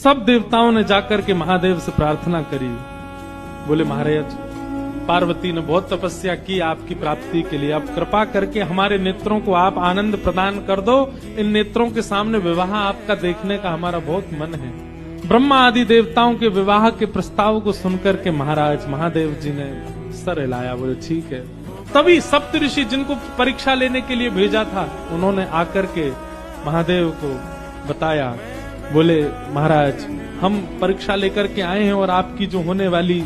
सब देवताओं ने जाकर के महादेव से प्रार्थना करी। बोले महाराज, पार्वती ने बहुत तपस्या की आपकी प्राप्ति के लिए, आप कृपा करके हमारे नेत्रों को आप आनंद प्रदान कर दो। इन नेत्रों के सामने विवाह आपका देखने का हमारा बहुत मन है। ब्रह्मा आदि देवताओं के विवाह के प्रस्ताव को सुनकर के महाराज महादेव जी ने सर हिलाया। बोले ठीक है। तभी सप्तऋषि जिनको परीक्षा लेने के लिए भेजा था, उन्होंने आकर के महादेव को बताया। बोले महाराज, हम परीक्षा लेकर के आए हैं और आपकी जो होने वाली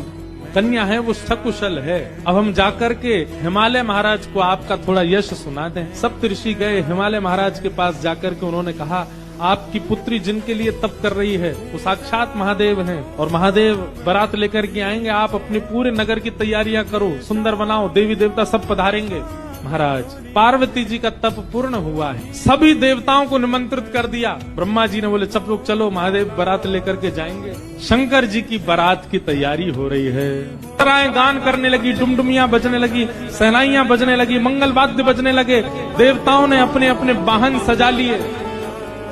कन्या है वो सकुशल है। अब हम जाकर के हिमालय महाराज को आपका थोड़ा यश सुना दें। सप्तऋषि गए हिमालय महाराज के पास, जाकर के उन्होंने कहा आपकी पुत्री जिनके लिए तप कर रही है वो साक्षात महादेव हैं और महादेव बारात लेकर के आएंगे। आप अपने पूरे नगर की तैयारियां करो, सुंदर बनाओ, देवी देवता सब पधारेंगे। महाराज, पार्वती जी का तप पूर्ण हुआ है, सभी देवताओं को निमंत्रित कर दिया। ब्रह्मा जी ने बोले सब लोग चलो, महादेव बारात लेकर के जाएंगे। शंकर जी की बारात की तैयारी हो रही है। सराय गान करने लगी, डुमडुमियां बजने लगी, सहनाइयां बजने लगी, मंगल वाद्य बजने लगे। देवताओं ने अपने अपने वाहन सजा लिए,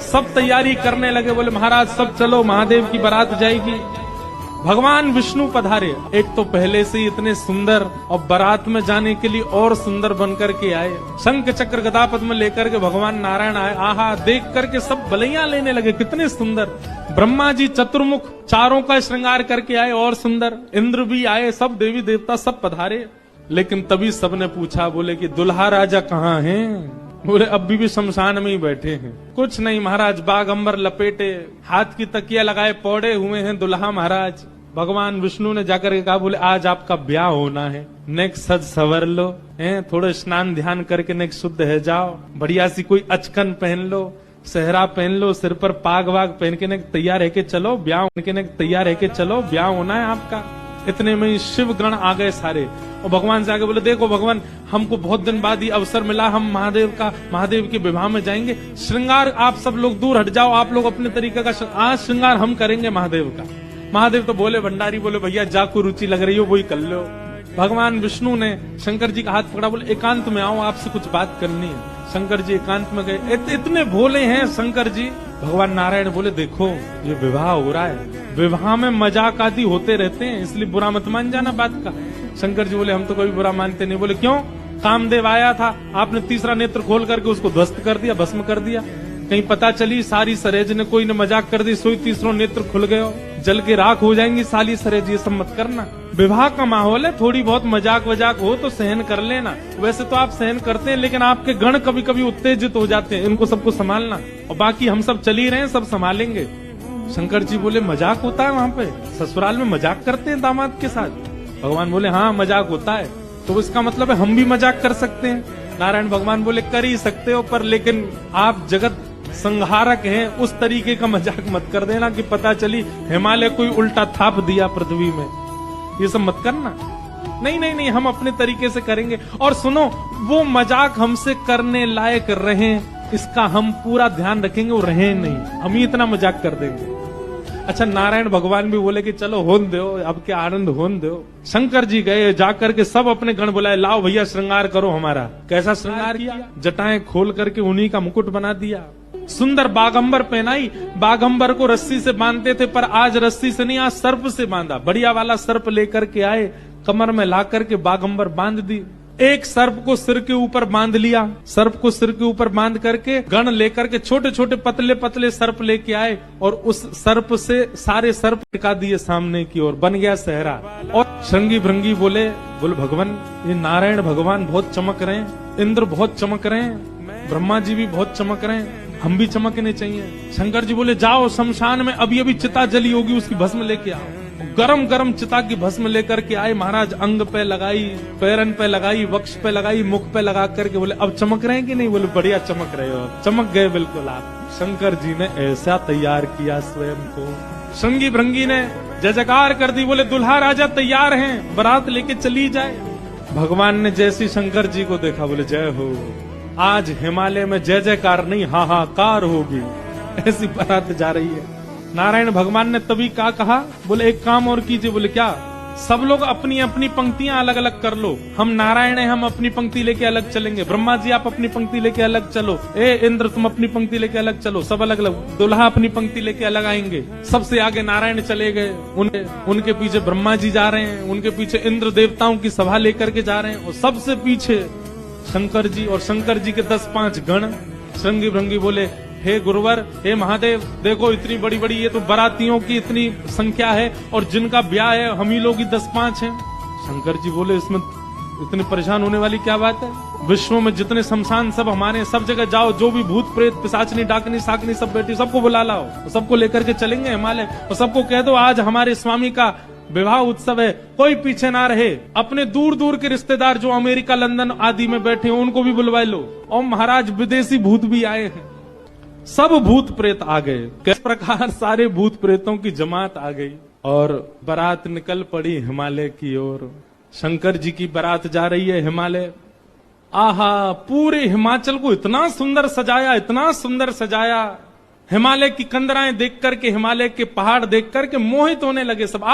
सब तैयारी करने लगे। बोले महाराज सब चलो, महादेव की बारात जाएगी। भगवान विष्णु पधारे। एक तो पहले से ही इतने सुंदर और बारात में जाने के लिए और सुंदर बनकर के आए। शंख चक्र गदा पद्म लेकर के भगवान नारायण आए। आहा, देख करके सब बलैया लेने लगे, कितने सुंदर। ब्रह्मा जी चतुर्मुख चारों का श्रृंगार करके आए और सुंदर। इंद्र भी आए, सब देवी देवता सब पधारे। लेकिन तभी सबने पूछा, बोले कि दुल्हा राजा कहाँ हैं? बोले अभी भी शमशान में ही बैठे हैं। कुछ नहीं महाराज, बाग अंबर लपेटे, हाथ की तकिया लगाए पौड़े हुए हैं दुल्हा महाराज। भगवान विष्णु ने जाकर के कहा, बोले आज आपका ब्याह होना है, नेक सज सवर लो, थोड़े स्नान ध्यान करके नेक शुद्ध है जाओ, बढ़िया सी कोई अचकन पहन लो, सेहरा पहन लो, सिर पर पाग वाग पहन के नेक तैयार है के चलो, ब्याह के नेक तैयार है के चलो, ब्याह होना है आपका। इतने में ही शिव गण आ गए सारे और भगवान से आगे बोले देखो भगवान, हमको बहुत दिन बाद ये अवसर मिला, हम महादेव के विवाह में जाएंगे। श्रृंगार आप सब लोग दूर हट जाओ, आप लोग अपने तरीके का आज श्रृंगार हम करेंगे महादेव का। महादेव तो बोले भंडारी, बोले भैया जाको रुचि लग रही हो वही कर लो। भगवान विष्णु ने शंकर जी का हाथ पकड़ा, बोले एकांत में आओ, आपसे कुछ बात करनी है। शंकर जी एकांत में गए। इतने भोले हैं शंकर जी। भगवान नारायण बोले देखो ये विवाह हो रहा है, विवाह में मजाक आदि होते रहते हैं, इसलिए बुरा मत मान जाना बात का। शंकर जी बोले हम तो कभी बुरा मानते नहीं। बोले क्यों? कामदेव आया था, आपने तीसरा नेत्र खोल करके उसको ध्वस्त कर दिया, भस्म कर दिया। कहीं पता चली सारी सरेज ने कोई ने मजाक कर दी, सोई तीसरा नेत्र खुल गयो, जल के राख हो जाएंगी साली सरेज। ये सब मत करना, विवाह का माहौल है, थोड़ी बहुत मजाक वजाक हो तो सहन कर लेना। वैसे तो आप सहन करते हैं, लेकिन आपके गण कभी कभी उत्तेजित हो जाते हैं, इनको सबको संभालना। और बाकी हम सब चल ही रहे हैं, सब संभालेंगे। शंकर जी बोले मजाक होता है वहाँ पे? ससुराल में मजाक करते हैं दामाद के साथ? भगवान बोले हाँ मजाक होता है। तो इसका मतलब है हम भी मजाक कर सकते हैं? नारायण भगवान बोले कर ही सकते हो, पर लेकिन आप जगत संहारक हैं, उस तरीके का मजाक मत कर देना कि पता चली हिमालय कोई उल्टा थाप दिया पृथ्वी में। ये सब मत करना। नहीं नहीं नहीं, हम अपने तरीके से करेंगे। और सुनो, वो मजाक हमसे करने लायक रहे इसका हम पूरा ध्यान रखेंगे, वो रहे नहीं, हम ही इतना मजाक कर देंगे। अच्छा, नारायण भगवान भी बोले कि चलो होन दो, अब क्या आनंद होन दो। शंकर जी गए, जाकर के सब अपने गण बुलाए, लाओ भैया श्रृंगार करो हमारा। कैसा श्रृंगार किया? जटाएं खोल करके उन्हीं का मुकुट बना दिया, सुंदर बागंबर पहनाई। बागंबर को रस्सी से बांधते थे, पर आज रस्सी से नहीं, आज सर्प से बांधा। बढ़िया वाला सर्प लेकर के आए, कमर में ला करके बागंबर बांध दी। एक सर्प को सिर के ऊपर बांध लिया, सर्प को सिर के ऊपर बांध करके गण लेकर के छोटे छोटे पतले पतले सर्प लेके आए और उस सर्प से सारे सर्प टिका दिए सामने की ओर, बन गया सहरा। और श्रृंगी भृंगी बोले भगवान, ये नारायण भगवान बहुत चमक रहे हैं, इंद्र बहुत चमक रहे हैं, ब्रह्मा जी भी बहुत चमक रहे हैं, हम भी चमकने चाहिए। शंकर जी बोले जाओ शमशान में अभी अभी चिता जली होगी, उसकी भस्म लेके आओ। गरम गरम चिता की भस्म लेकर के आए महाराज, अंग पे लगाई, पैरन पे लगाई, वक्ष पे लगाई, मुख पे लगा करके बोले अब चमक रहे हैं कि नहीं? बोले बढ़िया चमक रहे हो, चमक गए बिल्कुल आप। शंकर जी ने ऐसा तैयार किया स्वयं को। श्रृंगी भृंगी ने जय जयकार कर दी, बोले दुल्हा राजा तैयार हैं, बारात लेके चली जाए। भगवान ने जैसी शंकर जी को देखा, बोले जय हो, आज हिमालय में जय जयकार नहीं हाहाकार होगी, ऐसी बारात जा रही है। नारायण भगवान ने तभी क्या कहा? बोले एक काम और कीजिए। बोले क्या? सब लोग अपनी अपनी पंक्तियां अलग अलग कर लो। हम नारायण हैं, हम अपनी पंक्ति लेके अलग चलेंगे। ब्रह्मा जी आप अपनी पंक्ति लेके अलग चलो। ए इंद्र तुम अपनी पंक्ति लेके अलग चलो। सब अलग अलग। दुल्हा अपनी पंक्ति लेके अलग आएंगे। सबसे आगे नारायण चले गए, उनके पीछे ब्रह्मा जी जा रहे हैं, उनके पीछे इंद्र देवताओं की सभा लेकर के जा रहे हैं, और सबसे पीछे शंकर जी, और शंकर जी के 10-5 गण श्रृंगी भृंगी बोले, हे गुरुवर, हे महादेव, देखो इतनी बड़ी बड़ी ये तो बारातियों की इतनी संख्या है, और जिनका ब्याह है हम ही लोग ही 10-5 हैं। शंकर जी बोले, इसमें इतनी परेशान होने वाली क्या बात है? विश्व में जितने शमशान सब हमारे, सब जगह जाओ, जो भी भूत प्रेत पिशाचनी डाकनी साकनी सब बैठी, सबको बुला लाओ, सबको लेकर के चलेंगे हिमालय, और सबको कह दो आज हमारे स्वामी का विवाह उत्सव है, कोई पीछे ना रहे। अपने दूर दूर के रिश्तेदार जो अमेरिका लंदन आदि में बैठे हैं उनको भी बुलवा लो। और महाराज विदेशी भूत भी आए हैं, सब भूत प्रेत आ गए। किस प्रकार सारे भूत प्रेतों की जमात आ गई और बारात निकल पड़ी हिमालय की ओर। शंकर जी की बारात जा रही है हिमालय। आहा, पूरे हिमाचल को इतना सुंदर सजाया, इतना सुंदर सजाया। हिमालय की कंदराएं देख करके, हिमालय के पहाड़ देख करके मोहित होने लगे सब।